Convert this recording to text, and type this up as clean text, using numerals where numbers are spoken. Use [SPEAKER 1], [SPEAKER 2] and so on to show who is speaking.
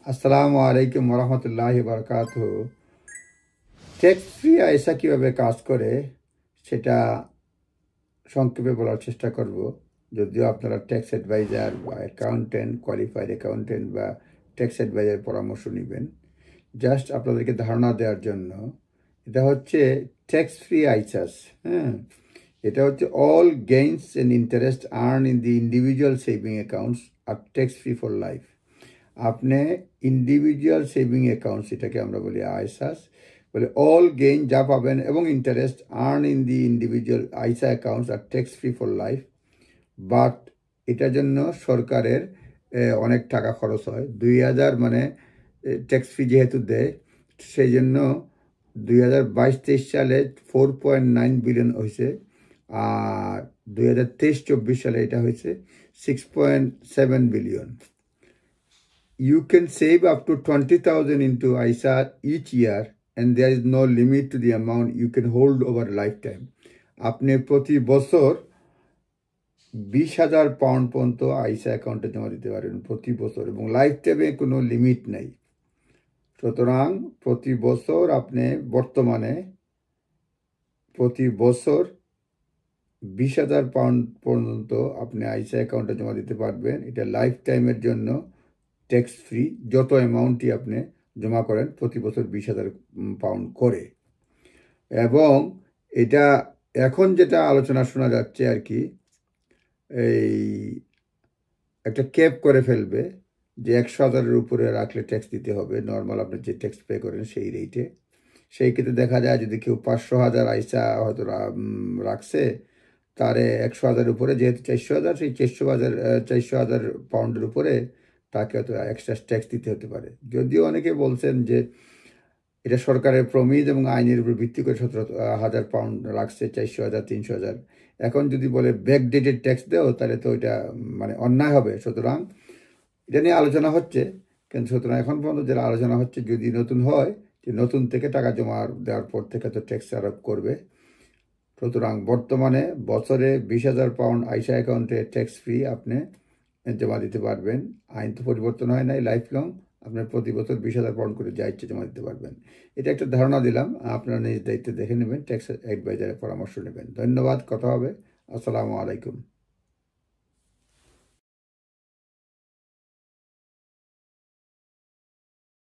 [SPEAKER 1] আসসালামু আলাইকুম ওরহমতুল্লাহি বারকাতুহু। ট্যাক্স ফ্রি আইসা কীভাবে কাজ করে সেটা সংক্ষেপে বলার চেষ্টা করব। যদিও আপনারা ট্যাক্স অ্যাডভাইজার বা অ্যাকাউন্টেন্ট, কোয়ালিফাইড অ্যাকাউন্টেন্ট বা ট্যাক্স অ্যাডভাইজার পরামর্শ নেবেন, জাস্ট আপনাদেরকে ধারণা দেওয়ার জন্য। এটা হচ্ছে ট্যাক্স ফ্রি আইসাস। হ্যাঁ, এটা হচ্ছে all gains and interest earn in the individual saving accounts আর ট্যাক্স ফ্রি ফর লাইফ। আপনি ইন্ডিভিজুয়াল সেভিং অ্যাকাউন্টস, এটাকে আমরা বলি আইসাস, বলে অল গেইন যা পাবেন এবং interest earn in the individual ISA accounts আর tax free for life. But এটার জন্য সরকারের অনেক টাকা খরচ হয়। 2000 মানে ট্যাক্স ফ্রি যেহেতু দেয়, সেই জন্য 2022-23 সালে 4.9 বিলিয়ন হয়েছে, আর 2023-24 সালে এটা হয়েছে 6.7 billion. You can save up to 20,000 into ISA each year, and there is no limit to the amount you can hold over a lifetime. আপনি প্রতি বছর 20,000 পাউন্ড পর্যন্ত আইসা অ্যাকাউন্টে জমা দিতে পারেন প্রতি বছর, এবং লাইফ টাইমে কোনো লিমিট নেই। সুতরাং প্রতি বছর আপনি বর্তমানে প্রতি বছর 20,000 পাউন্ড পর্যন্ত আপনি আইসা অ্যাকাউন্টে জমা দিতে পারবেন। এটা লাইফ টাইমের জন্য ট্যাক্স ফ্রি, যত অ্যামাউন্টই আপনি জমা করেন প্রতি বছর 20,000 পাউন্ড করে। এবং এটা এখন যেটা আলোচনা শোনা যাচ্ছে আর কি, এই একটা ক্যাপ করে ফেলবে যে 100,000-এর উপরে রাখলে ট্যাক্স দিতে হবে, নর্মাল আপনি যে ট্যাক্স পে করেন সেই রেটে। সেই ক্ষেত্রে দেখা যায় যদি কেউ 500,000 আইসা হয়তো রাখছে, তারে 100,000-এর উপরে যেহেতু 400,000, সেই 400,000 পাউন্ডের উপরে তাকে হয়তো এক্সট্রা ট্যাক্স দিতে হতে পারে। যদিও অনেকে বলছেন যে এটা সরকারের প্রমিজ এবং আইনের উপর ভিত্তি করে 17,000 পাউন্ড রাখছে, 400,000, 300,000। এখন যদি বলে ব্যাকডেটেড ট্যাক্স দেও, তাহলে তো এটা মানে অন্যায় হবে। সুতরাং এটা নিয়ে আলোচনা হচ্ছে, কিন্তু সুতরাং এখন পর্যন্ত যেটা আলোচনা হচ্ছে, যদি নতুন হয় যে নতুন থেকে টাকা জমা দেওয়ার পর থেকে তো ট্যাক্স আরোপ করবে। সুতরাং বর্তমানে বছরে 20,000 পাউন্ড আইসা অ্যাকাউন্টে ট্যাক্স ফ্রি আপনি জমা দিতে পারবেন। আইন তো পরিবর্তন হয় নাই, লাইফ লং। আপনার প্রতি বছর 20,000 পাউন্ড করে যা ইচ্ছে জমা দিতে পারবেন। এটা একটা ধারণা দিলাম, আপনারা নিজ দায়িত্বে দেখে নেবেন, ট্যাক্স অ্যাডভাইজারের পরামর্শ নেবেন। ধন্যবাদ, কথা হবে। আসসালামু আলাইকুম।